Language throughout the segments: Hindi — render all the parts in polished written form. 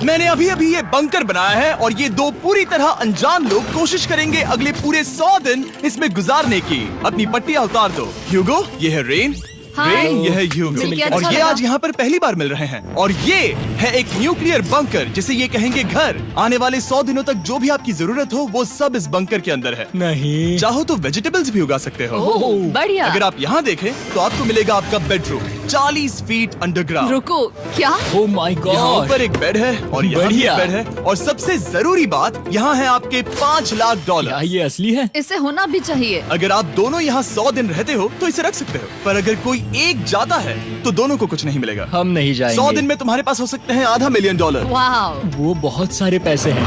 मैंने अभी अभी ये बंकर बनाया है और ये दो पूरी तरह अनजान लोग कोशिश करेंगे अगले पूरे 100 दिन इसमें गुजारने की। अपनी पट्टियाँ उतार दो। ह्यूगो, ये है रेन। रेन, ये है ह्यूगो। और ये आज यहाँ पर पहली बार मिल रहे हैं। और ये है एक न्यूक्लियर बंकर जिसे ये कहेंगे घर। आने वाले 100 दिनों तक जो भी आपकी जरूरत हो वो सब इस बंकर के अंदर है। नहीं, चाहो तो वेजिटेबल्स भी उगा सकते हो। बढ़िया। अगर आप यहाँ देखें तो आपको मिलेगा आपका बेडरूम 40 फीट अंडरग्राउंड। रुको, क्या? ओह माय यहाँ गॉड। ऊपर एक बेड है और यहाँ भी एक बढ़िया। बेड है। और सबसे जरूरी बात, यहाँ है आपके $5 लाख। क्या ये असली है? इसे होना भी चाहिए। अगर आप दोनों यहाँ 100 दिन रहते हो तो इसे रख सकते हो, पर अगर कोई एक जाता है तो दोनों को कुछ नहीं मिलेगा। हम नहीं जाएंगे। 100 दिन में तुम्हारे पास हो सकते हैं $500 मिलियन। वाह, वो बहुत सारे पैसे हैं।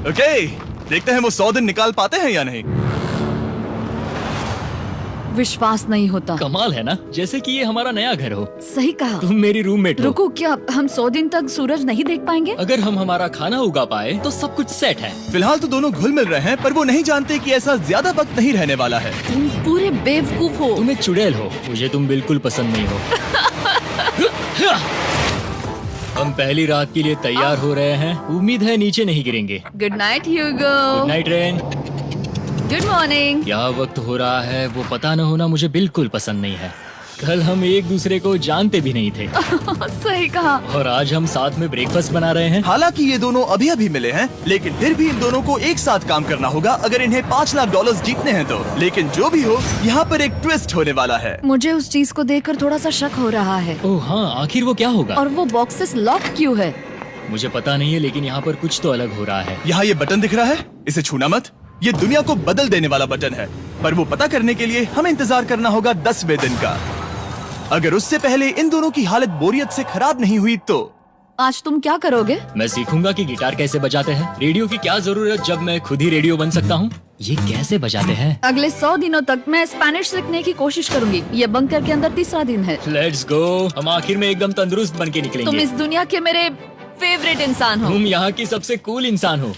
ओके, देखते हैं वो 100 दिन निकाल पाते हैं या नहीं। विश्वास नहीं होता। कमाल है ना, जैसे कि ये हमारा नया घर हो। सही कहा। तुम मेरी रूममेट हो। रुको, क्या हम 100 दिन तक सूरज नहीं देख पाएंगे? अगर हम हमारा खाना उगा पाए तो सब कुछ सेट है। फिलहाल तो दोनों घुल मिल रहे हैं, पर वो नहीं जानते कि ऐसा ज्यादा वक्त नहीं रहने वाला है। तुम पूरे बेवकूफ हो। तुम एक चुड़ैल हो, मुझे तुम बिल्कुल पसंद नहीं हो। हम पहली रात के लिए तैयार हो रहे हैं। उम्मीद है नीचे नहीं गिरेंगे। Good night Hugo. Good night Ren. Good morning. क्या वक्त हो रहा है वो पता न होना मुझे बिल्कुल पसंद नहीं है। कल हम एक दूसरे को जानते भी नहीं थे सही कहा। और आज हम साथ में ब्रेकफास्ट बना रहे हैं। हालांकि ये दोनों अभी अभी मिले हैं, लेकिन फिर भी इन दोनों को एक साथ काम करना होगा अगर इन्हें $5 लाख जीतने हैं तो। लेकिन जो भी हो, यहाँ पर एक ट्विस्ट होने वाला है। मुझे उस चीज को देखकर थोड़ा सा शक हो रहा है। ओह हाँ, आखिर वो क्या होगा? और वो बॉक्सेस लॉक क्यों है? मुझे पता नहीं है, लेकिन यहाँ पर कुछ तो अलग हो रहा है। यहाँ ये बटन दिख रहा है, इसे छूना मत। ये दुनिया को बदल देने वाला बटन है, पर वो पता करने के लिए हमें इंतजार करना होगा 10वें दिन का। अगर उससे पहले इन दोनों की हालत बोरियत से खराब नहीं हुई तो आज तुम क्या करोगे? मैं सीखूंगा कि गिटार कैसे बजाते हैं। रेडियो की क्या जरूरत जब मैं खुद ही रेडियो बन सकता हूँ। ये कैसे बजाते हैं? अगले 100 दिनों तक मैं स्पेनिश सीखने की कोशिश करूंगी। ये बंकर के अंदर तीसरा दिन है। Let's go. हम आखिर में एकदम तंदुरुस्त बन के तुम निकलेंगे। इस दुनिया के मेरे फेवरेट इंसान हो। तुम यहाँ की सबसे कूल इंसान हो।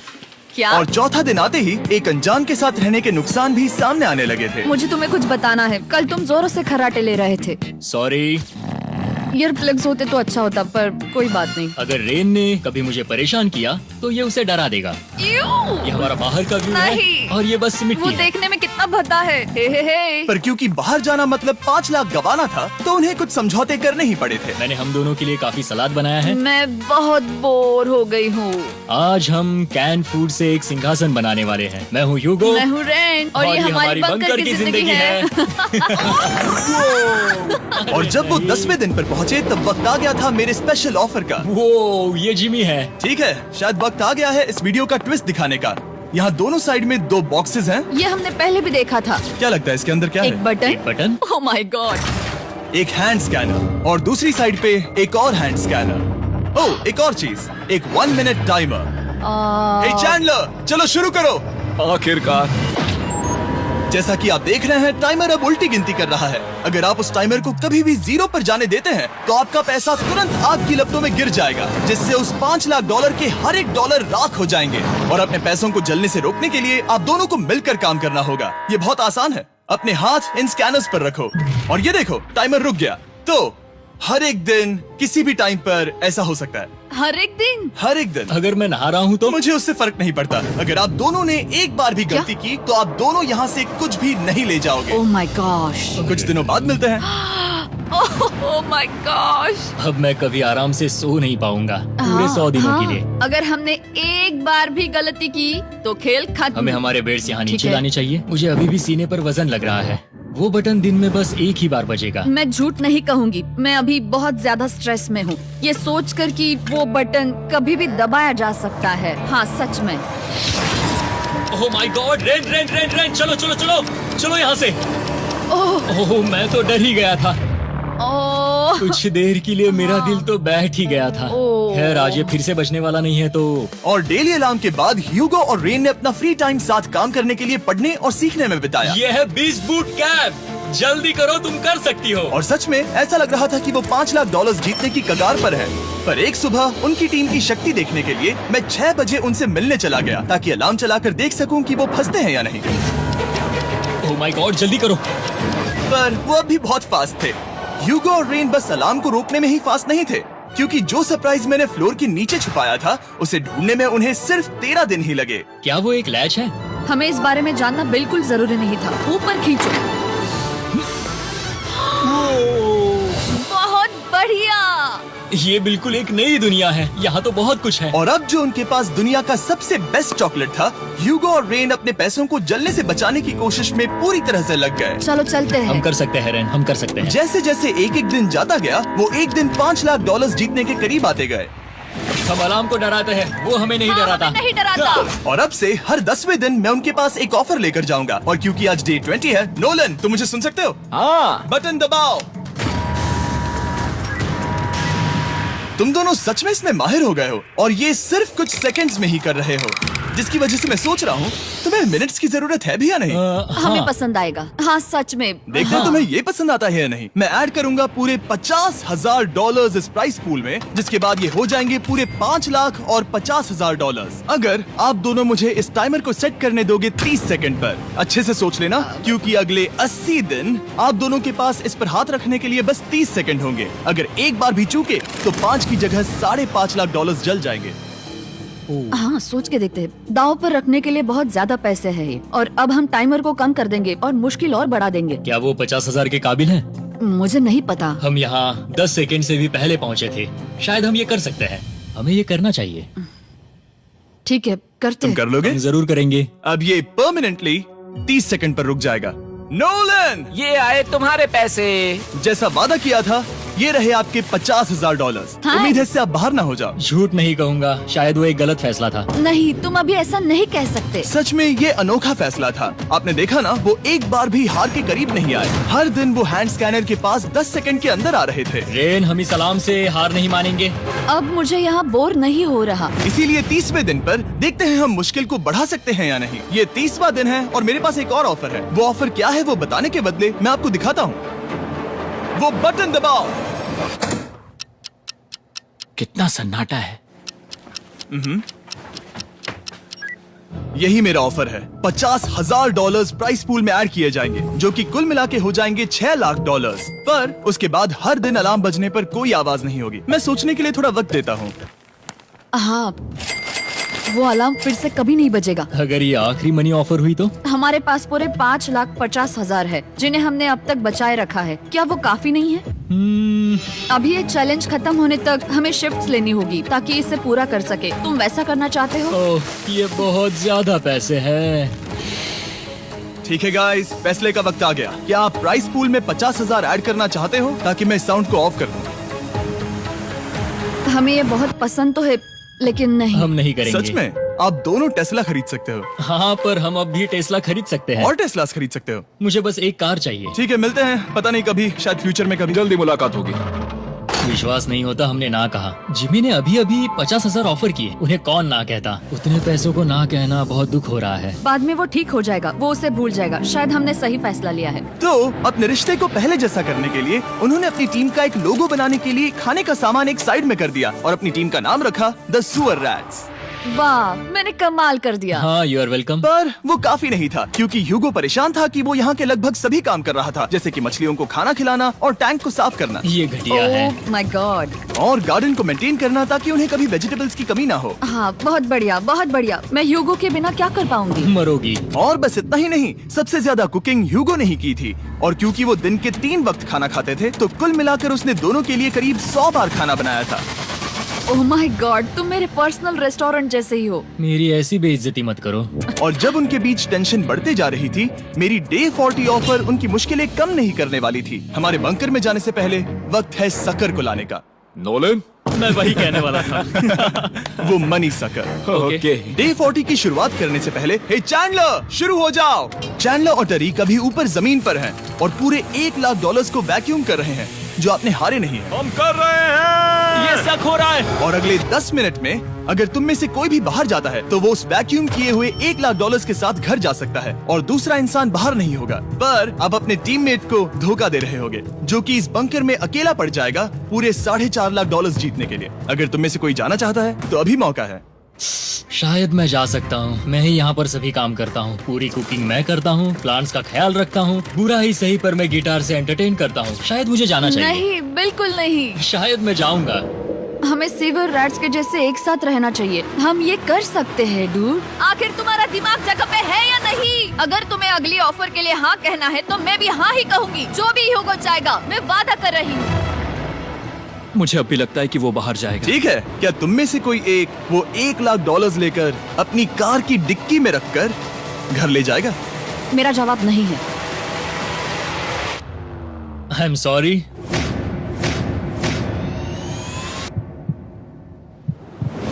क्या? और चौथा दिन आते ही एक अनजान के साथ रहने के नुकसान भी सामने आने लगे थे। मुझे तुम्हें कुछ बताना है। कल तुम जोरों से खर्राटे ले रहे थे। सॉरी। ईयर प्लग्स होते तो अच्छा होता, पर कोई बात नहीं। अगर रेन ने कभी मुझे परेशान किया तो ये उसे डरा देगा। ये हमारा बाहर का व्यू है नहीं। और ये बस वो मिट्टी है। देखने में कितना भद्दा है। हे। पर क्योंकि बाहर जाना मतलब 5 लाख गंवाना था, तो उन्हें कुछ समझौते करने ही पड़े थे। मैंने हम दोनों के लिए काफी सलाद बनाया है। मैं बहुत बोर हो गई हूँ। आज हम कैन फूड से एक सिंहासन बनाने वाले हैं। मैं हूँ ह्यूगो। मैं हूँ रेन और ये हमारी बंकर की जिंदगी है। और जब वो 10वें दिन पर पहुँचे तब वक्त आ गया था मेरे स्पेशल ऑफर का। वो ये जिमी है। ठीक है, शायद वक्त आ गया है इस वीडियो का ट्विस्ट दिखाने का। यहाँ दोनों साइड में 2 बॉक्सेस हैं। ये हमने पहले भी देखा था। क्या लगता है इसके अंदर क्या एक है? Button. Button. Oh my God. एक हैंड स्कैनर और दूसरी साइड पे एक और हैंड स्कैनर। ओह, एक और चीज, एक 1 मिनट टाइमर। हे चैंडलर, चलो शुरू करो। आखिरकार। जैसा कि आप देख रहे हैं, टाइमर अब उल्टी गिनती कर रहा है। अगर आप उस टाइमर को कभी भी 0 पर जाने देते हैं तो आपका पैसा तुरंत आग की लपटों में गिर जाएगा, जिससे उस $5 लाख के हर एक डॉलर राख हो जाएंगे। और अपने पैसों को जलने से रोकने के लिए आप दोनों को मिलकर काम करना होगा। ये बहुत आसान है। अपने हाथ इन स्कैनर्स पर रखो और ये देखो, टाइमर रुक गया। तो हर एक दिन किसी भी टाइम पर ऐसा हो सकता है। हर एक दिन? हर एक दिन। अगर मैं नहा रहा हूँ तो मुझे उससे फर्क नहीं पड़ता। अगर आप दोनों ने एक बार भी गलती की तो आप दोनों यहाँ से कुछ भी नहीं ले जाओगे। Oh my gosh. कुछ दिनों बाद मिलते हैं। Oh my gosh. अब मैं कभी आराम से सो नहीं पाऊंगा पूरे 100 दिनों के लिए। अगर हमने एक बार भी गलती की तो खेल खत्म। हमें हमारे बेड से यहाँ ठीक नीचे है। लाने चाहिए। मुझे अभी भी सीने पर वजन लग रहा है। वो बटन दिन में बस एक ही बार बजेगा। मैं झूठ नहीं कहूँगी, मैं अभी बहुत ज्यादा स्ट्रेस में हूँ, ये सोचकर कि वो बटन कभी भी दबाया जा सकता है। हाँ सच में। ओह my God. Rain rain rain rain, चलो चलो चलो चलो यहाँ से। ओह मैं तो डर ही गया था। ओह कुछ देर के लिए मेरा दिल तो बैठ ही गया था। खैर आज ये फिर से बचने वाला नहीं है तो। और डेली अलार्म के बाद ह्यूगो और रेन ने अपना फ्री टाइम साथ काम करने के लिए पढ़ने और सीखने में बिताया। ये है 20 बूट कैप। जल्दी करो, तुम कर सकती हो। और सच में ऐसा लग रहा था कि वो $5 लाख जीतने की कगार पर है। पर एक सुबह उनकी टीम की शक्ति देखने के लिए मैं 6 बजे उनसे मिलने चला गया, ताकि अलार्म चलाकर देख सकूं कि वो फंसते हैं या नहीं। ओह माय गॉड, जल्दी करो। पर वो अब भी बहुत फास्ट थे। ह्यूगो और रेन बस अलार्म को रोकने में ही फास्ट नहीं थे, क्योंकि जो सरप्राइज मैंने फ्लोर के नीचे छुपाया था उसे ढूंढने में उन्हें सिर्फ 13 दिन ही लगे। क्या वो एक लैच है? हमें इस बारे में जानना बिल्कुल जरूरी नहीं था। ऊपर खींचो। बहुत बढ़िया। ये बिल्कुल एक नई दुनिया है, यहाँ तो बहुत कुछ है। और अब जो उनके पास दुनिया का सबसे बेस्ट चॉकलेट था, ह्यूगो और रेन अपने पैसों को जलने से बचाने की कोशिश में पूरी तरह से लग गए। चलो चलते हम हैं। कर सकते हैं रेन, हम कर सकते हैं। जैसे जैसे एक एक दिन जाता गया वो एक दिन $5 लाख जीतने के करीब आते गए। हम अलार्म को डराते हैं, वो हमें नहीं डराता। हमें नहीं डराता। और अब से हर 10वें दिन मैं उनके पास एक ऑफर लेकर जाऊंगा। और क्योंकि आज डे 20 है, नोलन तुम मुझे सुन सकते हो? हाँ। बटन दबाओ। तुम दोनों सच में इसमें माहिर हो गए हो और ये सिर्फ कुछ सेकंड्स में ही कर रहे हो, जिसकी वजह से मैं सोच रहा हूँ तुम्हें मिनट्स की जरूरत है भी या नहीं। हमें हाँ। पसंद आएगा। हाँ सच में। देखते हैं तुम्हें ये पसंद आता है या नहीं। मैं ऐड करूंगा पूरे $50,000 इस प्राइस पूल में, जिसके बाद ये हो जाएंगे पूरे $5 लाख और $50,000। अगर आप दोनों मुझे इस टाइमर को सेट करने दोगे 30 सेकंड पर। अच्छे से सोच लेना, क्योंकि अगले 80 दिन आप दोनों के पास इस पर हाथ रखने के लिए बस 30 सेकंड होंगे। अगर एक बार भी चूके तो 5 की जगह $5.5 लाख जल जाएंगे। हाँ सोच के देखते हैं। दाव पर रखने के लिए बहुत ज्यादा पैसे है ये। और अब हम टाइमर को कम कर देंगे और मुश्किल और बढ़ा देंगे। क्या वो 50,000 के काबिल हैं? मुझे नहीं पता। हम यहाँ 10 सेकंड से भी पहले पहुँचे थे। शायद हम ये कर सकते हैं। हमें ये करना चाहिए। ठीक है करते तुम हैं। कर लोगे? हम जरूर करेंगे। अब ये परमानेंटली 30 सेकंड पर रुक जाएगा। नोलन, ये आए तुम्हारे पैसे। जैसा वादा किया था, ये रहे आपके $50,000। हाँ। उम्मीद है इससे आप बाहर ना हो जाओ। झूठ नहीं कहूँगा, शायद वो एक गलत फैसला था। नहीं तुम अभी ऐसा नहीं कह सकते। सच में ये अनोखा फैसला था। आपने देखा ना, वो एक बार भी हार के करीब नहीं आए। हर दिन वो हैंड स्कैनर के पास 10 सेकंड के अंदर आ रहे थे। रेन, हम इस अलार्म से हार नहीं मानेंगे। अब मुझे यहाँ बोर नहीं हो रहा। इसीलिए 30वें दिन पर देखते हैं हम मुश्किल को बढ़ा सकते हैं या नहीं। ये 30वां दिन है और मेरे पास एक और ऑफर है। वो ऑफर क्या है वो बताने के बदले मैं आपको दिखाता हूँ। वो बटन दबाओ। कितना सन्नाटा है। यही मेरा ऑफर है। $50,000 प्राइस पूल में ऐड किए जाएंगे, जो कि कुल मिला के हो जाएंगे $6 लाख। पर उसके बाद हर दिन अलार्म बजने पर कोई आवाज नहीं होगी। मैं सोचने के लिए थोड़ा वक्त देता हूँ। हाँ वो अलार्म फिर से कभी नहीं बजेगा। अगर ये आखिरी मनी ऑफर हुई तो? हमारे पास पूरे $5,50,000 है, जिन्हें हमने अब तक बचाए रखा है। क्या वो काफी नहीं है? अभी ये चैलेंज खत्म होने तक हमें शिफ्ट्स लेनी होगी ताकि इसे पूरा कर सके। तुम वैसा करना चाहते हो? ओह, ये बहुत ज्यादा पैसे हैं। ठीक है गाइस, फैसले का वक्त आ गया। क्या आप प्राइस पूल में 50,000 ऐड करना चाहते हो ताकि मैं साउंड को ऑफ कर दूं? हमें ये बहुत पसंद तो है, लेकिन नहीं। हम नहीं करेंगे। सच में? आप दोनों टेस्ला खरीद सकते हो हाँ, पर हम अब भी टेस्ला खरीद सकते हैं। और टेस्लास खरीद सकते हो। मुझे बस एक कार चाहिए। ठीक है, मिलते हैं। पता नहीं कभी, शायद फ्यूचर में कभी। जल्दी मुलाकात होगी। विश्वास नहीं होता हमने ना कहा। जिमी ने अभी अभी 50,000 ऑफर किए। उन्हें कौन ना कहता। उतने पैसों को ना कहना बहुत दुख हो रहा है। बाद में वो ठीक हो जाएगा, वो उसे भूल जाएगा। शायद हमने सही फैसला लिया है। तो अपने रिश्ते को पहले जैसा करने के लिए उन्होंने अपनी टीम का एक लोगो बनाने के लिए खाने का सामान एक साइड में कर दिया और अपनी टीम का नाम रखा द सुअर रैट्स। वाह, मैंने कमाल कर दिया। हाँ, यू आर वेलकम। पर वो काफी नहीं था, क्योंकि ह्यूगो परेशान था कि वो यहाँ के लगभग सभी काम कर रहा था, जैसे कि मछलियों को खाना खिलाना और टैंक को साफ करना ये घटिया है। ओह माय गॉड। और गार्डन को मेंटेन करना ताकि उन्हें कभी वेजिटेबल्स की कमी ना हो। हाँ बहुत बढ़िया, बहुत बढ़िया। मैं ह्यूगो के बिना क्या कर पाऊंगी? मरोगी। और बस इतना ही नहीं, सबसे ज्यादा कुकिंग ह्यूगो ने ही की थी। और क्योंकि वो दिन के 3 वक्त खाना खाते थे, तो कुल मिलाकर उसने दोनों के लिए करीब 100 बार खाना बनाया था। ओह माय गॉड, तुम मेरे पर्सनल रेस्टोरेंट जैसे ही हो। मेरी ऐसी बेइज्जती मत करो। और जब उनके बीच टेंशन बढ़ते जा रही थी, मेरी डे 40 ऑफर उनकी मुश्किलें कम नहीं करने वाली थी। हमारे बंकर में जाने से पहले वक्त है सकर को लाने का। नोलन, मैं वही कहने वाला था। वो मनी सकर। ओके। डे 40 की शुरुआत करने से पहले, हे चैंडलर, शुरू हो जाओ। चैंडलर और टरी कभी ऊपर जमीन पर हैं और पूरे $1 लाख को वैक्यूम कर रहे हैं, जो आपने हारे नहीं। हम कर रहे हैं। ये शक हो रहा है। और अगले 10 मिनट में अगर तुम में से कोई भी बाहर जाता है, तो वो उस वैक्यूम किए हुए $1 लाख के साथ घर जा सकता है और दूसरा इंसान बाहर नहीं होगा। पर अब अपने टीममेट को धोखा दे रहे होगे, जो कि इस बंकर में अकेला पड़ जाएगा पूरे $4.5 लाख जीतने के लिए। अगर तुम में से कोई जाना चाहता है तो अभी मौका है। शायद मैं जा सकता हूँ। मैं ही यहाँ पर सभी काम करता हूँ। पूरी कुकिंग मैं करता हूँ, प्लांट्स का ख्याल रखता हूँ। बुरा ही सही, पर मैं गिटार से एंटरटेन करता हूँ। शायद मुझे जाना चाहिए। नहीं, बिल्कुल नहीं। शायद मैं जाऊंगा। हमें सीवर रैट्स के जैसे एक साथ रहना चाहिए। हम ये कर सकते हैं डूड। आखिर तुम्हारा दिमाग जगह पे है या नहीं? अगर तुम्हें अगली ऑफर के लिए हाँ कहना है तो मैं भी हाँ ही कहूँगी। जो भी ह्यूगो चाहेगा, मैं वादा कर रही हूँ। मुझे अब भी लगता है कि वो बाहर जाएगा। ठीक है, क्या तुम में से कोई एक वो $1,00,000 लेकर अपनी कार की डिक्की में रखकर घर ले जाएगा? मेरा जवाब नहीं है। I am sorry.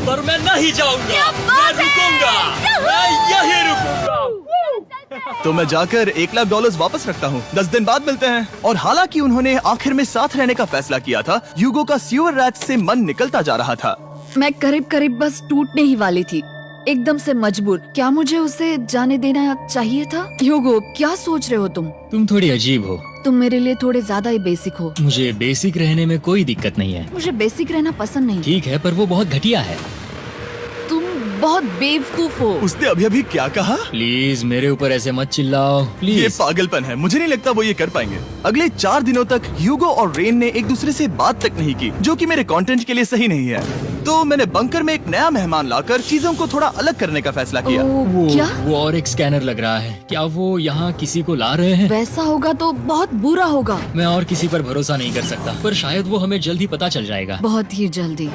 पर मैं नहीं जाऊंगा, मैं रुकूंगा, मैं यही रुकूंगा। तो मैं जाकर $1,00,000 वापस रखता हूँ। 10 दिन बाद मिलते हैं। और हालांकि उन्होंने आखिर में साथ रहने का फैसला किया था, ह्यूगो का सीवर रैट से मन निकलता जा रहा था। मैं करीब करीब बस टूटने ही वाली थी, एकदम से मजबूर। क्या मुझे उसे जाने देना चाहिए था? ह्यूगो, क्या सोच रहे हो तुम? तुम थोड़ी अजीब हो। तुम मेरे लिए थोड़े ज्यादा ही बेसिक हो। मुझे बेसिक रहने में कोई दिक्कत नहीं है। मुझे बेसिक रहना पसंद नहीं। ठीक है, पर वो बहुत घटिया है। तुम बहुत बेवकूफ हो। उसने अभी अभी क्या कहा? प्लीज मेरे ऊपर ऐसे मत चिल्लाओ, ये प्लीज। पागलपन है। मुझे नहीं लगता वो ये कर पाएंगे। अगले 4 दिनों तक ह्यूगो और रेन ने एक दूसरे से बात तक नहीं की, जो कि मेरे कंटेंट के लिए सही नहीं है। तो मैंने बंकर में एक नया मेहमान लाकर चीजों को थोड़ा अलग करने का फैसला किया। ओ, क्या? वो और एक स्कैनर लग रहा है। क्या वो यहाँ किसी को ला रहे हैं? वैसा होगा तो बहुत बुरा होगा। मैं और किसी पर भरोसा नहीं कर सकता, पर शायद वो हमें जल्द ही पता चल जाएगा। बहुत ही जल्दी।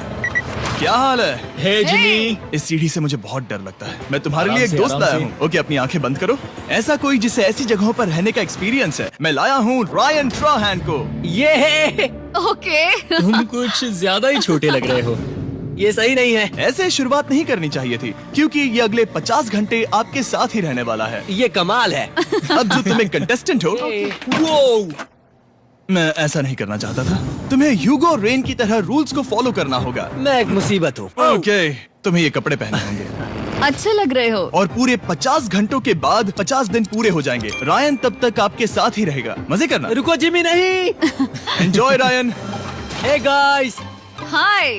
क्या हाल है? हे जिमी। इस सीढ़ी से मुझे बहुत डर लगता है। मैं तुम्हारे आराम लिए एक से, दोस्त आराम लाया से। हूँ। ओके, अपनी आंखें बंद करो। ऐसा कोई जिसे ऐसी जगहों पर रहने का एक्सपीरियंस है। मैं लाया हूँ रायन ट्राहैन को। ये है, ओके। तुम कुछ ज्यादा ही छोटे लग रहे हो। ये सही नहीं है। ऐसे शुरुआत नहीं करनी चाहिए थी, क्योंकि ये अगले 50 घंटे आपके साथ ही रहने वाला है। ये कमाल है। अब जो तुम एक कंटेस्टेंट हो, वो मैं ऐसा नहीं करना चाहता था। तुम्हें ह्यूगो और रेन की तरह रूल्स को फॉलो करना होगा। मैं एक मुसीबत हूँ। ओके, तुम्हें ये कपड़े पहने होंगे। अच्छे लग रहे हो। और पूरे 50 घंटों के बाद 50 दिन पूरे हो जाएंगे। रायन तब तक आपके साथ ही रहेगा। मजे करना। रुको जिमी, नहीं। Enjoy Ryan. हे गाइस, हाय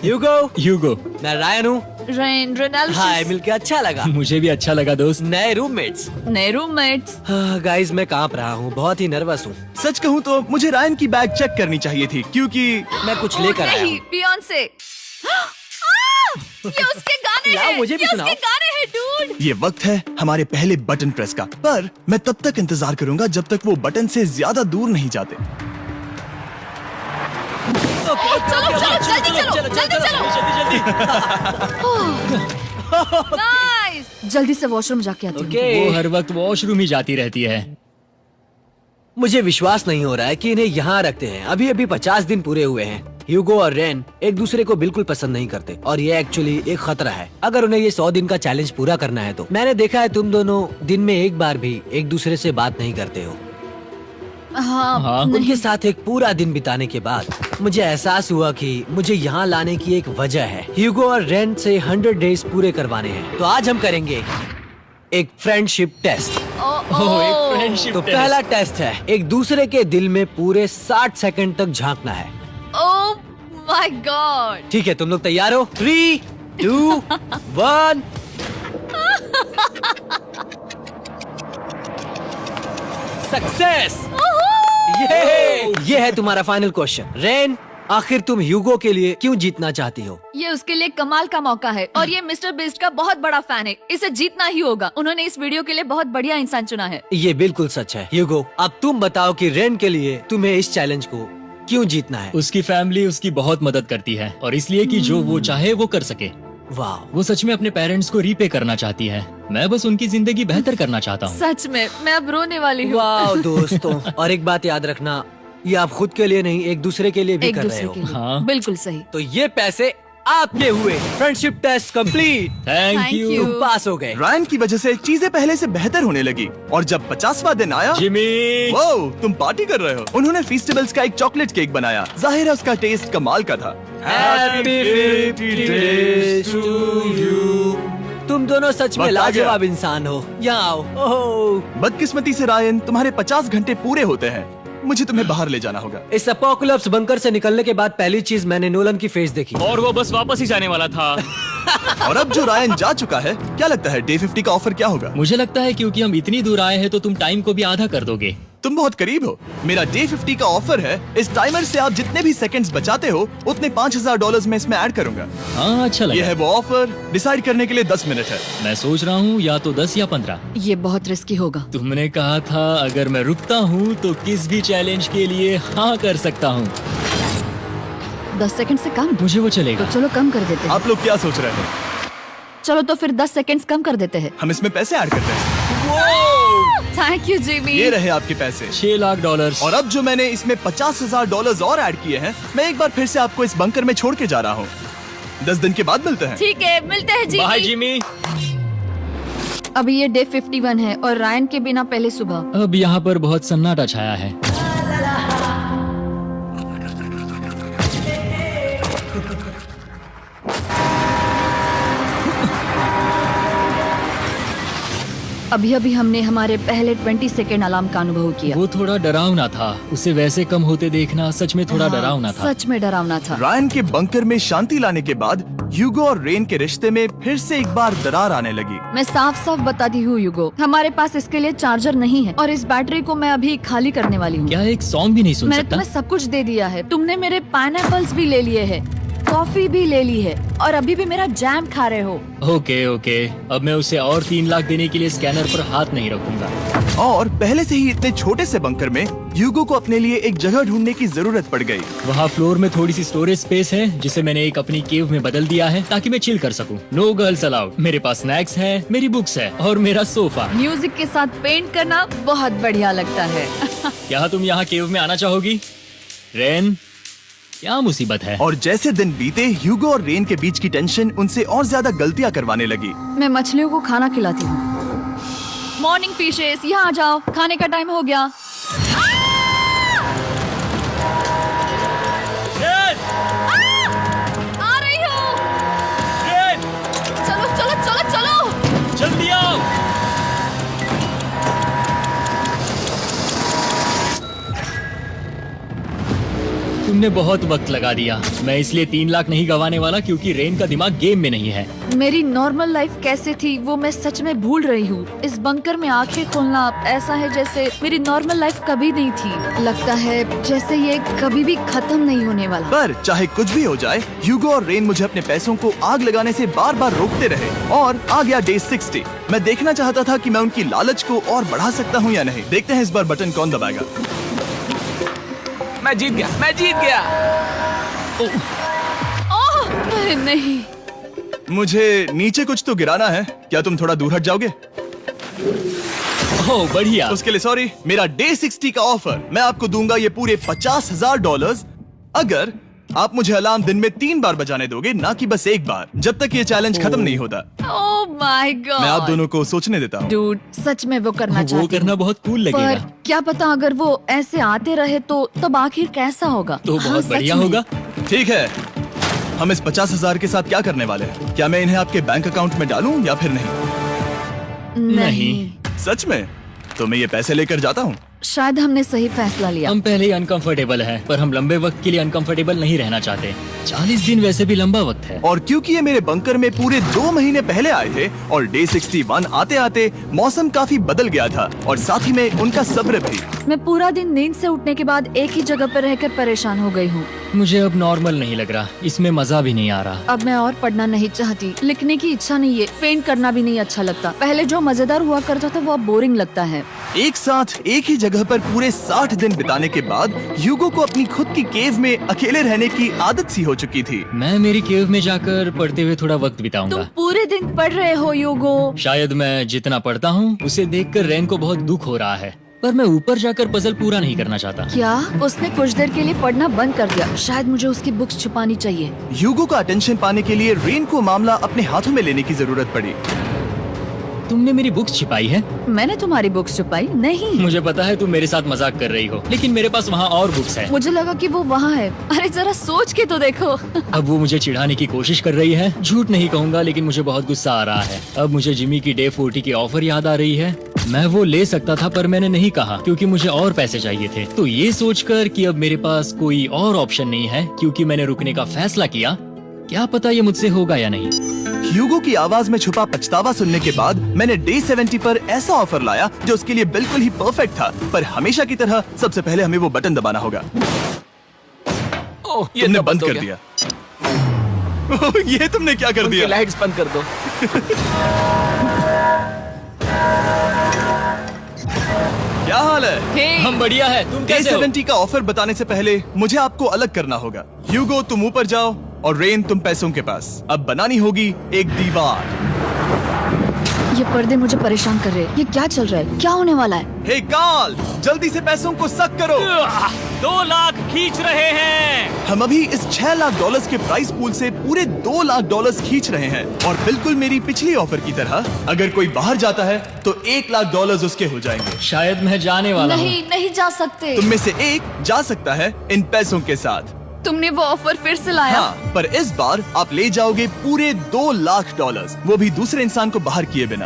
ह्यूगो, मैं रायन हूँ। Rain Reynolds. हाय, मिलके अच्छा लगा। मुझे भी अच्छा लगा दोस्त। नए रूममेट्स। नए रूममेट्स। गाइस, मैं कांप रहा हूँ, बहुत ही नर्वस हूँ। सच कहूँ तो मुझे रायन की बैग चेक करनी चाहिए थी, क्योंकि मैं कुछ लेकर आया नहीं, हूँ। बियॉन्से। ये उसके गाने लाओ, हैं। मुझे भी ये सुनाओ। उसके गाने हैं डूड। ये वक्त है हमारे पहले बटन प्रेस का। पर मैं तब तक इंतजार करूंगा जब तक वो बटन से ज्यादा दूर नहीं जाते। चलो चलो जल्दी चलो नाइस। जल्दी से वॉशरूम जाके आती हूँ। वो हर वक्त वॉशरूम ही जाती रहती है। मुझे विश्वास नहीं हो रहा है कि इन्हें यहाँ रखते हैं। अभी अभी 50 दिन पूरे हुए हैं। ह्यूगो और रेन एक दूसरे को बिल्कुल पसंद नहीं करते और ये एक्चुअली एक खतरा है। अगर उन्हें ये 100 दिन का चैलेंज पूरा करना है तो। मैंने देखा है तुम दोनों दिन में एक बार भी एक दूसरे से बात नहीं करते हो। हाँ, उनके साथ एक पूरा दिन बिताने के बाद मुझे एहसास हुआ कि मुझे यहाँ लाने की एक वजह है। ह्यूगो और रेन से 100 डेज पूरे करवाने हैं। तो आज हम करेंगे एक फ्रेंडशिप टेस्ट। एक फ्रेंडशिप तो पहला टेस्ट है, एक दूसरे के दिल में पूरे 60 सेकंड तक झांकना है। ओह माय गॉड। ठीक है, तुम लोग तैयार हो? 3, 2, 1। सक्सेस। ये है तुम्हारा फाइनल क्वेश्चन। रेन, आखिर तुम ह्यूगो के लिए क्यों जीतना चाहती हो? ये उसके लिए कमाल का मौका है और ये मिस्टर बीस्ट का बहुत बड़ा फैन है। इसे जीतना ही होगा। उन्होंने इस वीडियो के लिए बहुत बढ़िया इंसान चुना है। ये बिल्कुल सच है। ह्यूगो, अब तुम बताओ कि रेन के लिए तुम्हें इस चैलेंज को क्यों जीतना है? उसकी फैमिली उसकी बहुत मदद करती है और इसलिए कि जो वो चाहे वो कर सके। वाह, वो सच में अपने पेरेंट्स को रीपे करना चाहती है। मैं बस उनकी जिंदगी बेहतर करना चाहता हूँ। सच में मैं अब रोने वाली हूँ। वाह दोस्तों। और एक बात याद रखना, ये आप खुद के लिए नहीं, एक दूसरे के लिए भी एक कर रहे दूसरे हो। के लिए। हाँ। बिल्कुल सही। तो ये पैसे आपके हुए। Friendship test complete. Thank Thank you you। तुम पास हो गए। रायन की वजह से चीजें पहले से बेहतर होने लगी। और जब 50वां दिन आया, जिमी। वो तुम पार्टी कर रहे हो। उन्होंने फीस्टेबल्स का एक चॉकलेट केक बनाया। जाहिर है उसका टेस्ट कमाल का था। Happy 50 days to you। तुम दोनों सच में वक्त आ गया। लाजवाब इंसान हो। यहाँ आओ। ओह, बदकिस्मती से रायन, तुम्हारे 50 घंटे पूरे होते हैं। मुझे तुम्हें बाहर ले जाना होगा। इस अपोकलिप्स बंकर से निकलने के बाद पहली चीज मैंने नोलन की फेस देखी। और वो बस वापस ही जाने वाला था। और अब जो रायन जा चुका है, क्या लगता है डे 50 का ऑफर क्या होगा? मुझे लगता है क्योंकि हम इतनी दूर आए हैं तो तुम टाइम को भी आधा कर दोगे। तुम बहुत करीब हो। मेरा डे 50 का ऑफर है। इस टाइमर से आप जितने भी सेकंड्स बचाते हो उतने $5000 में इसमें ऐड करूंगा। हाँ अच्छा ये लगा। है वो ऑफर। डिसाइड करने के लिए 10 मिनट है। मैं सोच रहा हूँ या तो 10 या 15। ये बहुत रिस्की होगा। तुमने कहा था अगर मैं रुकता हूँ तो किस भी चैलेंज के लिए हाँ कर सकता हूँ। 10 सेकंड से कम? मुझे वो तो चलेगा। चलो कम कर देते हैं। आप लोग क्या सोच रहे हैं? चलो तो फिर 10 सेकंड्स कम कर देते हैं। हम इसमें पैसे ऐड करते हैं। Thank you Jimmy. ये रहे आपके पैसे। $6 लाख। और अब जो मैंने इसमें $50,000 और ऐड किए हैं, मैं एक बार फिर से आपको इस बंकर में छोड़ के जा रहा हूँ। 10 दिन के बाद मिलते हैं। ठीक है, मिलते हैं बाय जिमी। जिमी। अभी ये डे 51 है और रायन के बिना पहले सुबह। अब यहाँ पर बहुत सन्नाटा छाया है। अभी अभी हमने हमारे पहले 20 सेकेंड अलार्म का अनुभव किया। वो थोड़ा डरावना था। उसे वैसे कम होते देखना सच में थोड़ा हाँ, डरावना था। सच में डरावना था। रायन के बंकर में शांति लाने के बाद ह्यूगो और रेन के रिश्ते में फिर से एक बार दरार आने लगी। मैं साफ साफ बताती हूँ यूगो, हमारे पास इसके लिए चार्जर नहीं है और इस बैटरी को मैं अभी खाली करने वाली हूँ। क्या एक सॉन्ग भी नहीं सुन मैंने सकता? तुम्हें सब कुछ दे दिया है। तुमने मेरे पाइनएप्पल्स भी ले लिए हैं, कॉफी भी ले ली है और अभी भी मेरा जैम खा रहे हो। ओके ओके, अब मैं उसे और 3 लाख देने के लिए स्कैनर पर हाथ नहीं रखूंगा। और पहले से ही इतने छोटे से बंकर में ह्यूगो को अपने लिए एक जगह ढूंढने की जरूरत पड़ गई। वहाँ फ्लोर में थोड़ी सी स्टोरेज स्पेस है जिसे मैंने एक अपनी केव में बदल दिया है ताकि मैं चिल कर सकूं। No girls allowed. मेरे पास स्नैक्स है, मेरी बुक्स है और मेरा सोफा। म्यूजिक के साथ पेंट करना बहुत बढ़िया लगता है। क्या तुम यहाँ केव में आना चाहोगी? रेन, क्या मुसीबत है? और जैसे दिन बीते, ह्यूगो और रेन के बीच की टेंशन उनसे और ज्यादा गलतियां करवाने लगी। मैं मछलियों को खाना खिलाती हूँ। मॉर्निंग फिशेस, यहाँ आ जाओ, खाने का टाइम हो गया। रेन! आ रही हूँ। रेन! चलो चलो चलो चलो। जल्दी आओ। तुमने बहुत वक्त लगा दिया। मैं इसलिए 3 लाख नहीं गंवाने वाला क्योंकि रेन का दिमाग गेम में नहीं है। मेरी नॉर्मल लाइफ कैसे थी वो मैं सच में भूल रही हूँ। इस बंकर में आंखें खोलना ऐसा है जैसे मेरी नॉर्मल लाइफ कभी नहीं थी। लगता है जैसे ये कभी भी खत्म नहीं होने वाला। पर चाहे कुछ भी हो जाए, ह्यूगो और रेन मुझे अपने पैसों को आग लगाने से बार बार रोकते रहे। और आ गया डे 60। मैं देखना चाहता था कि मैं उनकी लालच को और बढ़ा सकता हूँ या नहीं। देखते हैं इस बार बटन कौन दबाएगा। मैं जीत गया, मैं जीत गया। ओह, अरे नहीं। मुझे नीचे कुछ तो गिराना है। क्या तुम थोड़ा दूर हट जाओगे? ओह बढ़िया। उसके लिए सॉरी। मेरा डे 60 का ऑफर, मैं आपको दूंगा ये पूरे $50,000 अगर आप मुझे अलार्म दिन में 3 बार बजाने दोगे, ना कि बस एक बार, जब तक ये चैलेंज खत्म नहीं होता। ओह माय गॉड। मैं आप दोनों को सोचने देता हूँ। डूड, सच में वो करना वो चाहती करना हूँ। बहुत कूल पर लगेगा। क्या पता अगर वो ऐसे आते रहे तो तब आखिर कैसा होगा? तो हाँ, बहुत सच बढ़िया में। होगा। ठीक है, हम इस 50,000 के साथ क्या करने वाले हैं? क्या मैं इन्हें आपके बैंक अकाउंट में डालूं या फिर नहीं? नहीं, सच में? तो मैं ये पैसे लेकर जाता हूँ। शायद हमने सही फैसला लिया। हम पहले ही अनकंफर्टेबल हैं, पर हम लंबे वक्त के लिए अनकंफर्टेबल नहीं रहना चाहते। 40 दिन वैसे भी लंबा वक्त है। और क्योंकि ये मेरे बंकर में पूरे 2 महीने पहले आए थे और डे 61 आते आते मौसम काफी बदल गया था और साथ ही में उनका सब्र भी। मैं पूरा दिन नींद से उठने के बाद एक ही जगह पर रहकर परेशान हो गई हूँ। मुझे अब नॉर्मल नहीं लग रहा, इसमें मजा भी नहीं आ रहा। अब मैं और पढ़ना नहीं चाहती, लिखने की इच्छा नहीं है, पेंट करना भी नहीं अच्छा लगता। पहले जो मजेदार हुआ करता था वो अब बोरिंग लगता है। एक साथ एक ही जगह पर पूरे 60 दिन बिताने के बाद ह्यूगो को अपनी खुद की केव में अकेले रहने की आदत सी हो चुकी थी। मैं मेरी केव में जाकर पढ़ते हुए थोड़ा वक्त तुम बिताऊंगा। पूरे दिन पढ़ रहे हो यूगो। शायद मैं जितना पढ़ता हूँ उसे देखकर रेन को बहुत दुख हो रहा है, पर मैं ऊपर जाकर पजल पूरा नहीं करना चाहता। क्या उसने कुछ देर के लिए पढ़ना बंद कर दिया? शायद मुझे उसकी बुक्स छुपानी चाहिए। ह्यूगो का अटेंशन पाने के लिए रेन को मामला अपने हाथों में लेने की जरूरत पड़ी। तुमने मेरी बुक्स छिपाई है? मैंने तुम्हारी बुक्स छुपाई नहीं। मुझे पता है तुम मेरे साथ मजाक कर रही हो, लेकिन मेरे पास वहाँ और बुक्स है। मुझे लगा कि वो वहाँ है। अरे जरा सोच के तो देखो। अब वो मुझे चिढ़ाने की कोशिश कर रही है। झूठ नहीं कहूंगा, लेकिन मुझे बहुत गुस्सा आ रहा है। अब मुझे जिमी की डे 40 की ऑफर याद आ रही है। मैं वो ले सकता था पर मैंने नहीं कहा क्योंकि मुझे और पैसे चाहिए थे। तो ये सोचकर कि अब मेरे पास कोई और ऑप्शन नहीं है क्योंकि मैंने रुकने का फैसला किया, क्या पता ये मुझसे होगा या नहीं। ह्यूगो की आवाज में छुपा पछतावा सुनने के बाद मैंने डे 70 पर ऐसा ऑफर लाया जो उसके लिए बिल्कुल ही परफेक्ट था। पर हमेशा की तरह सबसे पहले हमें वो बटन दबाना होगा। ओह, ये तुमने तो बंद हो कर गया। दिया। ओह, ये तुमने क्या कर उनकी दिया? लाइट्स बंद कर दो। क्या हाल है? हे, हम बढ़िया है, तुम डे कैसे हो? 70 का ऑफर बताने से पहले मुझे आपको अलग करना होगा। ह्यूगो तुम ऊपर जाओ और रेन तुम पैसों के पास। अब बनानी होगी एक दीवार। ये पर्दे मुझे परेशान कर रहे हैं। ये क्या चल रहा है? क्या होने वाला है? हे काल, जल्दी से पैसों को सक करो। 2 लाख खींच रहे हैं। हम अभी इस $6 लाख के प्राइस पूल से पूरे $2 लाख खींच रहे हैं और बिल्कुल मेरी पिछली ऑफर की तरह अगर कोई बाहर जाता है तो $1 लाख उसके हो जाएंगे। शायद मैं जाने वाला हूँ। नहीं, नहीं जा सकते। तुम में से एक जा सकता है इन पैसों के साथ। तुमने वो ऑफर फिर से लाया? हाँ, पर इस बार आप ले जाओगे पूरे $2 लाख, वो भी दूसरे इंसान को बाहर किए बिना।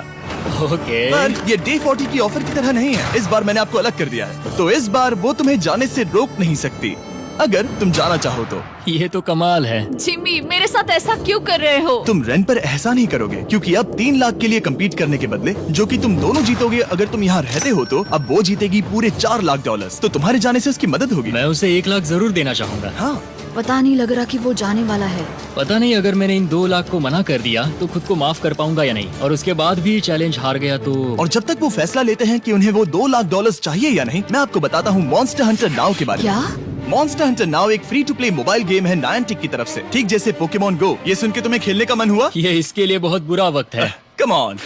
ओके। पर ये डे 40 की ऑफर की तरह नहीं है। इस बार मैंने आपको अलग कर दिया है, तो इस बार वो तुम्हें जाने से रोक नहीं सकती अगर तुम जाना चाहो तो। ये तो कमाल है। जिमी, मेरे साथ ऐसा क्यों कर रहे हो? तुम रेंट पर एहसान ही करोगे क्योंकि अब 3 लाख के लिए कम्पीट करने के बदले जो कि तुम दोनों जीतोगे अगर तुम यहाँ रहते हो, तो अब वो जीतेगी पूरे $4 लाख। तो तुम्हारे जाने से उसकी मदद होगी। मैं उसे 1 लाख जरूर देना चाहूंगा। हाँ, पता नहीं लग रहा कि वो जाने वाला है। पता नहीं अगर मैंने इन 2 लाख को मना कर दिया तो खुद को माफ कर पाऊंगा या नहीं, और उसके बाद भी चैलेंज हार गया तो। और जब तक वो फैसला लेते हैं कि उन्हें वो $2 लाख चाहिए या नहीं, मैं आपको बताता हूँ मॉन्स्टर हंटर नाउ के बारे में। क्या? मॉन्स्टर हंटर नाउ एक free to play mobile game है नायंटिक की तरफ से, ठीक जैसे पोकेमॉन गो। ये सुन के तुम्हें खेलने का मन हुआ? ये इसके लिए बहुत बुरा वक्त है। Come on.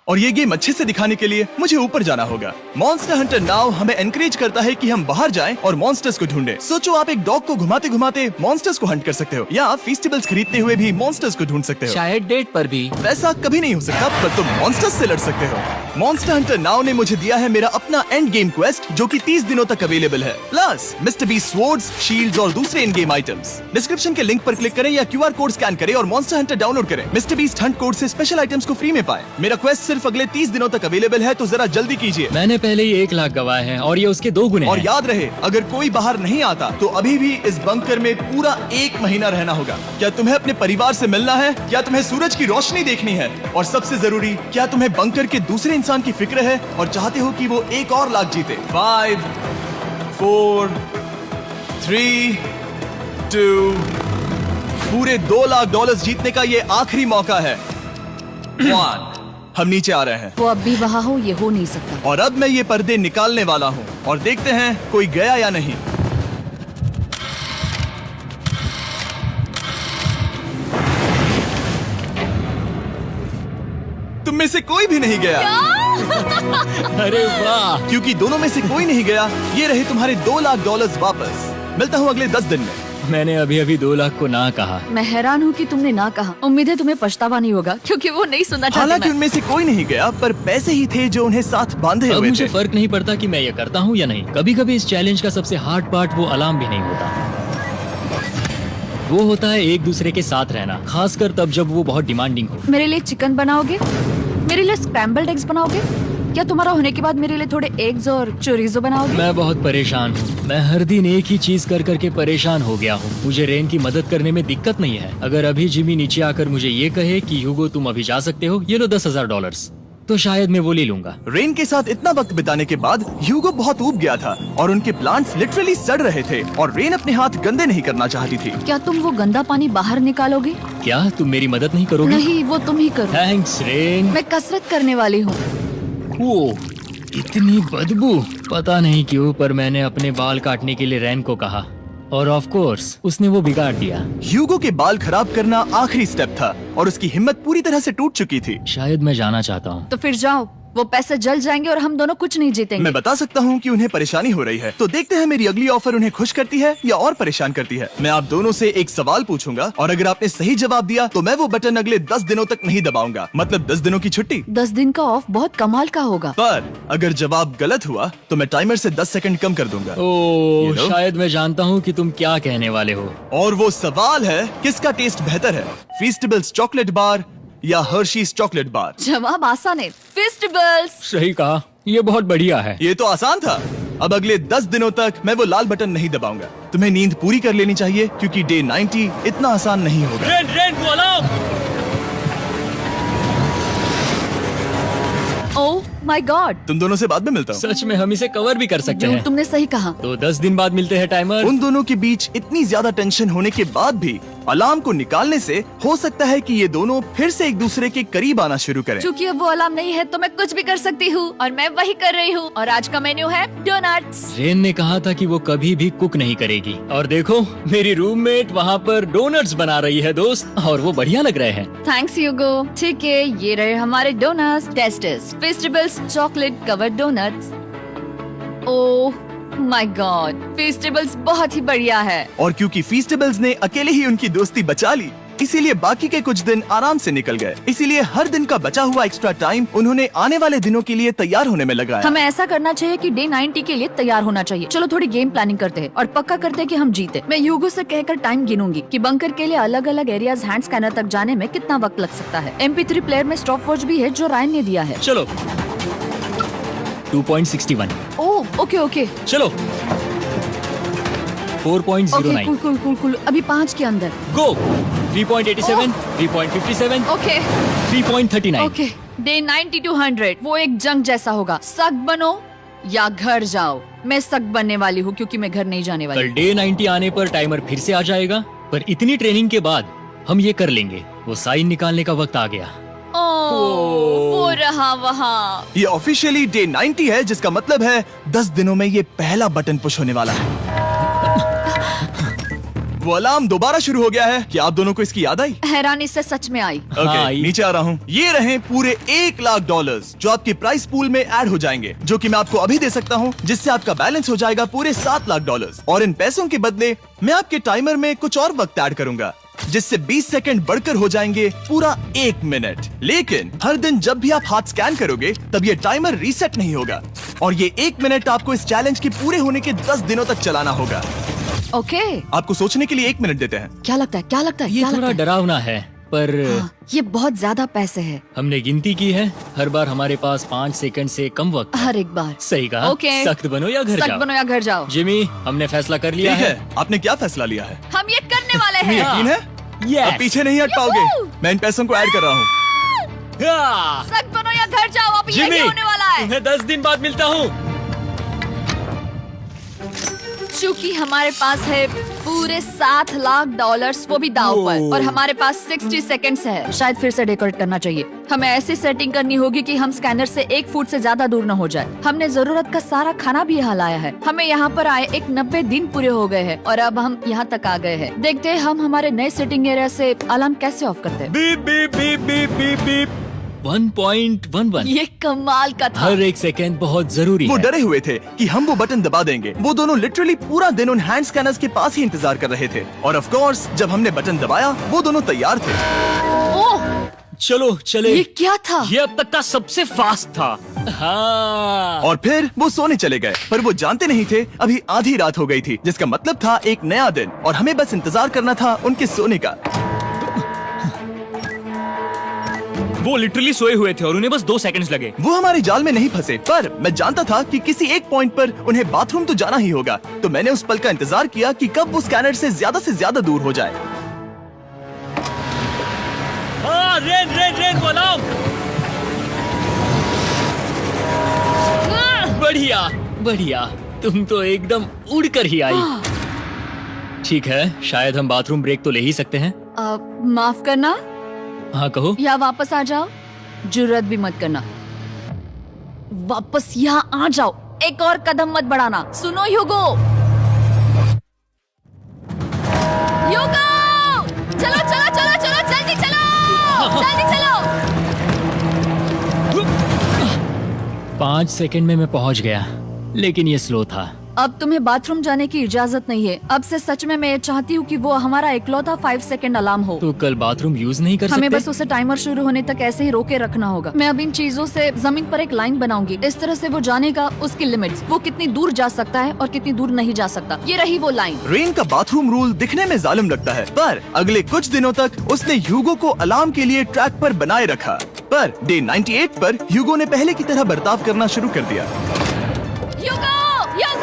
और ये गेम अच्छे से दिखाने के लिए मुझे ऊपर जाना होगा। मॉन्स्टर हंटर नाउ हमें एनकरेज करता है कि हम बाहर जाएं और मॉन्स्टर्स को ढूंढें। सोचो, आप एक डॉग को घुमाते घुमाते मॉन्स्टर्स को हंट कर सकते हो, या आप फेस्टिवल्स खरीदते हुए भी मॉन्स्टर्स को ढूंढ सकते हो। शायद डेट पर भी। वैसा कभी नहीं हो सकता, पर तुम मॉन्स्टर्स से लड़ सकते हो। मॉन्स्टर हंटर नाउ ने मुझे दिया है मेरा अपना एंड गेम क्वेस्ट जो कि 30 दिनों तक अवेलेबल है, प्लस मिस्टर बी स्वॉर्ड्स, शील्ड्स और दूसरे इन गेम आइटम्स। डिस्क्रिप्शन के लिंक पर क्लिक करें या QR कोड स्कैन करें और मॉन्स्टर हंटर डाउनलोड करें। मिस्टर बीस्ट हंट कोड से स्पेशल आइटम्स को फ्री में पाएं। मेरा क्वेस्ट सिर्फ अगले 30 दिनों तक अवेलेबल है, तो जरा जल्दी कीजिए। मैंने पहले ही 1 लाख गवाए हैं और ये उसके 2 गुने और हैं। याद रहे, अगर कोई बाहर नहीं आता तो अभी भी इस बंकर में पूरा 1 महीना रहना होगा। क्या तुम्हें अपने परिवार से मिलना है? क्या तुम्हें सूरज की रोशनी देखनी है? और सबसे जरूरी, क्या तुम्हें बंकर के दूसरे इंसान की फिक्र है और चाहते हो कि वो $1 और लाख जीते? 5, 4, 3, 2, पूरे $2 लाख जीतने का ये आखिरी मौका है। 1, हम नीचे आ रहे हैं वो अब भी वहाँ हो, ये हो नहीं सकता। और अब मैं ये पर्दे निकालने वाला हूँ और देखते हैं कोई गया या नहीं। तुम में से कोई भी नहीं गया। अरे वाह। क्योंकि दोनों में से कोई नहीं गया, ये रहे तुम्हारे $2 लाख वापस। मिलता हूँ अगले 10 दिन में। मैंने अभी अभी 2 लाख को ना कहा। मैं हैरान हूँ कि तुमने ना कहा। उम्मीद है तुम्हें पछतावा नहीं होगा, क्योंकि वो नहीं सुनना चाहते। हालांकि उनमें से कोई नहीं गया, पर पैसे ही थे जो उन्हें साथ बांधे अब हुए मुझे थे। फर्क नहीं पड़ता कि मैं ये करता हूँ या नहीं। कभी कभी इस चैलेंज का सबसे हार्ड पार्ट वो अलार्म भी नहीं होता, वो होता है एक दूसरे के साथ रहना, खासकर तब जब वो बहुत डिमांडिंग हो। मेरे लिए चिकन बनाओगे? मेरे लिए स्क्रैम्बल्ड एग्स बनाओगे? क्या तुम्हारा होने के बाद मेरे लिए थोड़े एग्स और चोरिजो बनाओगे? मैं बहुत परेशान हूँ। मैं हर दिन एक ही चीज कर करके परेशान हो गया हूँ। मुझे रेन की मदद करने में दिक्कत नहीं है। अगर अभी जिमी नीचे आकर मुझे ये कहे कि ह्यूगो तुम अभी जा सकते हो, ये लो $10,000, तो शायद मैं वो ले लूंगा। रेन के साथ इतना वक्त बिताने के बाद ह्यूगो बहुत ऊब गया था और उनके प्लांट्स लिटरली सड़ रहे थे और रेन अपने हाथ गंदे नहीं करना चाहती थी। क्या तुम वो गंदा पानी बाहर निकालोगे? क्या तुम मेरी मदद नहीं करोगी? नहीं, वो तुम ही करो। Thanks rain. मैं कसरत करने वाली हूँ। ओ, इतनी बदबू। पता नहीं क्यों, पर मैंने अपने बाल काटने के लिए रेन को कहा और ऑफ कोर्स उसने वो बिगाड़ दिया। ह्यूगो के बाल खराब करना आखिरी स्टेप था और उसकी हिम्मत पूरी तरह से टूट चुकी थी। शायद मैं जाना चाहता हूँ। तो फिर जाओ, वो पैसे जल जाएंगे और हम दोनों कुछ नहीं जीतेंगे। मैं बता सकता हूँ कि उन्हें परेशानी हो रही है, तो देखते हैं मेरी अगली ऑफर उन्हें खुश करती है या और परेशान करती है। मैं आप दोनों से एक सवाल पूछूंगा और अगर आपने सही जवाब दिया तो मैं वो बटन अगले 10 दिनों तक नहीं दबाऊंगा, मतलब 10 दिनों की छुट्टी। 10 दिन का ऑफ बहुत कमाल का होगा। पर अगर जवाब गलत हुआ तो मैं टाइमर से 10 सेकंड कम कर दूंगा। ओ, You know? शायद मैं जानता हूँ कि तुम क्या कहने वाले हो। और वो सवाल है, किसका टेस्ट बेहतर है, फेस्टिवल्स चॉकलेट बार या हर्शीज चॉकलेट बार? जवाब आसान है, फेस्टिवल्स। सही कहा, ये बहुत बढ़िया है। ये तो आसान था। अब अगले 10 दिनों तक मैं वो लाल बटन नहीं दबाऊंगा। तुम्हें नींद पूरी कर लेनी चाहिए क्योंकि डे 90 इतना आसान नहीं होगा। रेन वो अलार्म। ओह माय गॉड, तुम दोनों से बाद में मिलता हूँ। सच में हम इसे कवर भी कर सकते हैं। तुमने सही कहा। तो 10 दिन बाद मिलते हैं टाइमर। उन दोनों के बीच इतनी ज्यादा टेंशन होने के बाद भी अलार्म को निकालने से हो सकता है कि ये दोनों फिर से एक दूसरे के करीब आना शुरू करें। क्योंकि अब वो अलार्म नहीं है तो मैं कुछ भी कर सकती हूँ और मैं वही कर रही हूँ। और आज का मेन्यू है डोनट्स। रेन ने कहा था कि वो कभी भी कुक नहीं करेगी और देखो मेरी रूममेट वहाँ पर डोनट्स बना रही है दोस्त, और वो बढ़िया लग रहे हैं। Thanks Hugo. ठीक है, ये रहे हमारे donuts. Testers festivals chocolate covered donuts. Oh my God, festivals बहुत ही बढ़िया है। और क्योंकि फीस्टेबल्स ने अकेले ही उनकी दोस्ती बचा ली, इसीलिए बाकी के कुछ दिन आराम से निकल गए। इसीलिए हर दिन का बचा हुआ एक्स्ट्रा टाइम उन्होंने आने वाले दिनों के लिए तैयार होने में लगाया। हमें ऐसा करना चाहिए कि डे 90 के लिए तैयार होना चाहिए। चलो थोड़ी गेम प्लानिंग करते हैं और पक्का करते हैं कि हम जीते। मैं ह्यूगो से कहकर टाइम गिनूंगी कि बंकर के लिए अलग अलग एरियाज हैंड स्कैनर तक जाने में कितना वक्त लग सकता है। MP3 प्लेयर में स्टॉप वॉच भी है जो रायन ने दिया है। चलो 2.61। ओह ओके ओके चलो 4.09। Okay cool cool cool cool. अभी 5 के अंदर। गो 3.87, 3.57, ओके 3.39। ओके। डे 90 to 100 वो एक जंग जैसा होगा। सख्त बनो या घर जाओ। मैं सख्त बनने वाली हूँ क्योंकि मैं घर नहीं जाने वाली। कल डे 90 आने पर टाइमर फिर से आ जाएगा, पर इतनी ट्रेनिंग के बाद हम ये कर लेंगे। वो साइन निकालने का वक्त आ गया। वो रहा वहाँ। ये ऑफिशियली डे 90 है, जिसका मतलब है 10 दिनों में ये पहला बटन पुश होने वाला है। वो अलार्म दोबारा शुरू हो गया है। क्या आप दोनों को इसकी याद आई? हैरानी से सच में आई। ओके, हाँ, नीचे आ रहा हूँ। ये रहे पूरे $1,00,000 जो आपके प्राइस पूल में ऐड हो जाएंगे, जो कि मैं आपको अभी दे सकता हूँ, जिससे आपका बैलेंस हो जाएगा पूरे $7,00,000। और इन पैसों के बदले मैं आपके टाइमर में कुछ और वक्त ऐड करूंगा, जिससे 20 सेकंड बढ़कर हो जाएंगे पूरा 1 मिनट। लेकिन हर दिन जब भी आप हाथ स्कैन करोगे तब ये टाइमर रीसेट नहीं होगा, और ये 1 मिनट आपको इस चैलेंज के पूरे होने के 10 दिनों तक चलाना होगा। ओके। आपको सोचने के लिए 1 मिनट देते हैं। क्या लगता है? क्या लगता है? ये क्या थोड़ा लगता है? डरावना है, पर हाँ, ये बहुत ज्यादा पैसे है हमने गिनती की है। हर बार हमारे पास 5 सेकंड से कम वक्त है। हर एक बार। सही कहा। ओके। सख्त बनो या घर सख्त जाओ। बनो या घर जाओ। जिमी, हमने फैसला कर लिया ठीक है। है, आपने क्या फैसला लिया है? हम ये करने वाले तुम्हें हैं। यकीन है? Yes. अब पीछे नहीं हट पाओगे। Yahoo! मैं इन पैसों को ऐड कर रहा हूँ। हाँ। सख्त बनो या घर जाओ। अब जिमी, यही होने वाला है। तुम्हें 10 दिन बाद मिलता हूँ। चूंकि हमारे पास है पूरे $7,00,000 वो भी दाव पर, और हमारे पास 60 सेकंड्स है। शायद फिर से डेकोरेट करना चाहिए। हमें ऐसी सेटिंग करनी होगी कि हम स्कैनर से 1 फुट से ज्यादा दूर न हो जाए। हमने जरूरत का सारा खाना भी यहाँ लाया है। हमें यहाँ पर आए 90 दिन पूरे हो गए हैं और अब हम यहाँ तक आ गए हैं। देखते हैं हम हमारे नए सेटिंग एरिया से अलार्म कैसे ऑफ करते हैं। Beep beep beep beep beep beep. 1.11। ये कमाल का था। हर एक सेकंड बहुत जरूरी वो है। डरे हुए थे कि हम वो बटन दबा देंगे। वो दोनों लिटरली पूरा दिन उन हैंड स्कैनर्स के पास ही इंतजार कर रहे थे, और ऑफ कोर्स जब हमने बटन दबाया वो दोनों तैयार थे। ओह, चलो चले। ये क्या था? ये अब तक का सबसे फास्ट था। हाँ। और फिर वो सोने चले गए, पर वो जानते नहीं थे अभी आधी रात हो गई थी, जिसका मतलब था एक नया दिन, और हमें बस इंतजार करना था उनके सोने का। वो लिटरली सोए हुए थे और उन्हें बस 2 सेकंड्स लगे। वो हमारे जाल में नहीं फंसे, पर मैं जानता था कि किसी एक पॉइंट पर उन्हें बाथरूम तो जाना ही होगा, तो मैंने उस पल का इंतजार किया कि कब वो स्कैनर से ज्यादा दूर हो जाए। हाँ, रेन वो अलार्म। बढ़िया बढ़िया, तुम तो एकदम उड़कर ही आई। ठीक है, शायद हम बाथरूम ब्रेक तो ले ही सकते हैं। माफ करना हाँ कहो। या वापस आ जाओ। जुर्रत भी मत करना। वापस यहाँ आ जाओ। एक और कदम मत बढ़ाना। सुनो ह्यूगो। ह्यूगो, चलो चलो चलो चलो, जल्दी चलो, जल्दी चलो। 5 सेकंड में मैं पहुंच गया, लेकिन ये स्लो था। अब तुम्हें बाथरूम जाने की इजाजत नहीं है। अब से सच में मैं चाहती हूँ कि वो हमारा इकलौता 5 सेकंड अलार्म हो। तो कल बाथरूम यूज नहीं कर हमें सकते? बस उसे टाइमर शुरू होने तक ऐसे ही रोके रखना होगा। मैं अब इन चीजों से जमीन पर एक लाइन बनाऊंगी। इस तरह से वो जानेगा उसकी लिमिट्स, वो कितनी दूर जा सकता है और कितनी दूर नहीं जा सकता। ये रही वो लाइन। रेन का बाथरूम रूल दिखने में जालिम लगता है, पर अगले कुछ दिनों तक उसने ह्यूगो को अलार्म के लिए ट्रैक पर बनाए रखा। पर डे 98 पर ह्यूगो ने पहले की तरह बर्ताव करना शुरू कर दिया। ह्यूगो, ह्यूगो!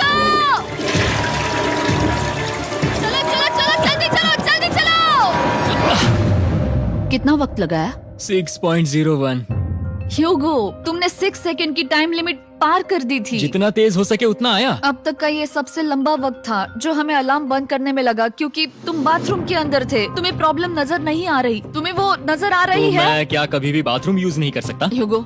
कितना वक्त लगाया? 6.01। ह्यूगो, तुमने 6 सेकंड की टाइम लिमिट पार कर दी थी। जितना तेज हो सके उतना आया। अब तक का ये सबसे लंबा वक्त था जो हमें अलार्म बंद करने में लगा, क्योंकि तुम बाथरूम के अंदर थे। तुम्हें प्रॉब्लम नजर नहीं आ रही, तुम्हें वो नजर आ रही तो है? मैं क्या कभी भी बाथरूम यूज नहीं कर सकता? ह्यूगो,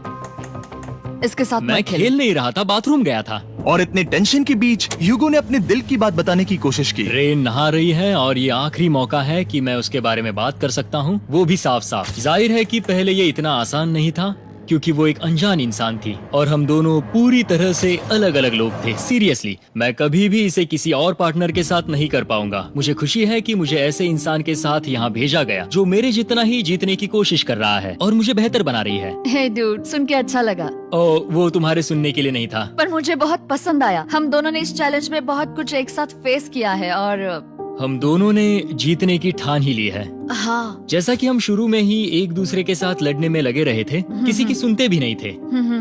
इसके साथ मैं मत खेल। खेल नहीं रहा था, बाथरूम गया था। और इतने टेंशन के बीच ह्यूगो ने अपने दिल की बात बताने की कोशिश की। रेन नहा रही है और ये आखिरी मौका है कि मैं उसके बारे में बात कर सकता हूँ, वो भी साफ साफ। जाहिर है कि पहले ये इतना आसान नहीं था, क्योंकि वो एक अनजान इंसान थी और हम दोनों पूरी तरह से अलग अलग लोग थे। सीरियसली, मैं कभी भी इसे किसी और पार्टनर के साथ नहीं कर पाऊंगा। मुझे खुशी है कि मुझे ऐसे इंसान के साथ यहाँ भेजा गया जो मेरे जितना ही जीतने की कोशिश कर रहा है और मुझे बेहतर बना रही है। हे डूड, सुन के अच्छा लगा, ओ, वो तुम्हारे सुनने के लिए नहीं था। पर मुझे बहुत पसंद आया। हम दोनों ने इस चैलेंज में बहुत कुछ एक साथ फेस किया है और हम दोनों ने जीतने की ठान ही ली है। हाँ। जैसा कि हम शुरू में ही एक दूसरे के साथ लड़ने में लगे रहे थे, किसी की सुनते भी नहीं थे।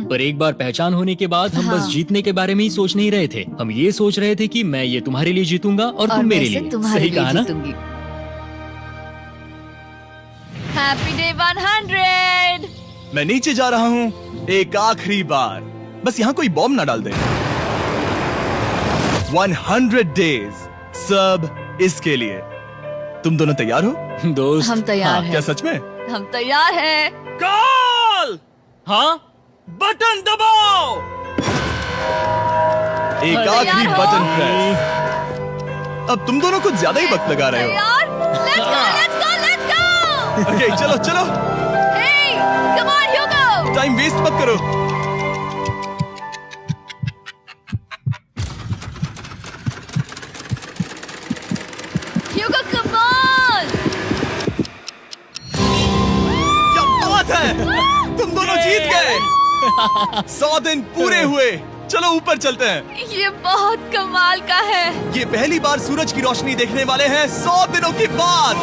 पर एक बार पहचान होने के बाद हम बस जीतने के बारे में ही सोच नहीं रहे थे। हम ये सोच रहे थे कि मैं ये तुम्हारे लिए जीतूंगा और तुम मेरे लिए। सही कहा ना? Happy day 100। मैं नीचे जा रहा हूँ एक आखिरी बार, बस यहाँ कोई बॉम्ब ना डाल दे। 100 डेज, सब इसके लिए। तुम दोनों तैयार हो? दोस्त, हम तैयार हाँ, हैं। क्या सच में? हम तैयार हैं। कॉल! हाँ, बटन दबाओ। एक तैयार आखिरी हो? Button press. अब तुम दोनों कुछ ज्यादा ही वक्त लगा रहे हो। तैयार? Let's go, let's go, let's go! Okay, चलो चलो, Hey, come on, Hugo! Time waste मत करो। Hugo, come on! क्या बात है, तुम दोनों जीत गए। 100 दिन पूरे हुए। चलो ऊपर चलते हैं। ये बहुत कमाल का है। ये पहली बार सूरज की रोशनी देखने वाले हैं 100 दिनों के बाद।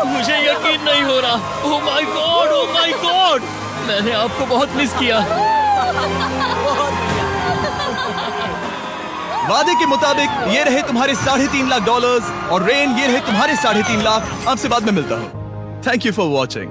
मुझे यकीन नहीं हो रहा। ओह my God, oh my God, मैंने आपको बहुत मिस किया। वादे के मुताबिक ये रहे तुम्हारे $3.5 लाख और रेन ये रहे तुम्हारे 3.5 लाख। आपसे बाद में मिलता हूँ। Thank you for watching.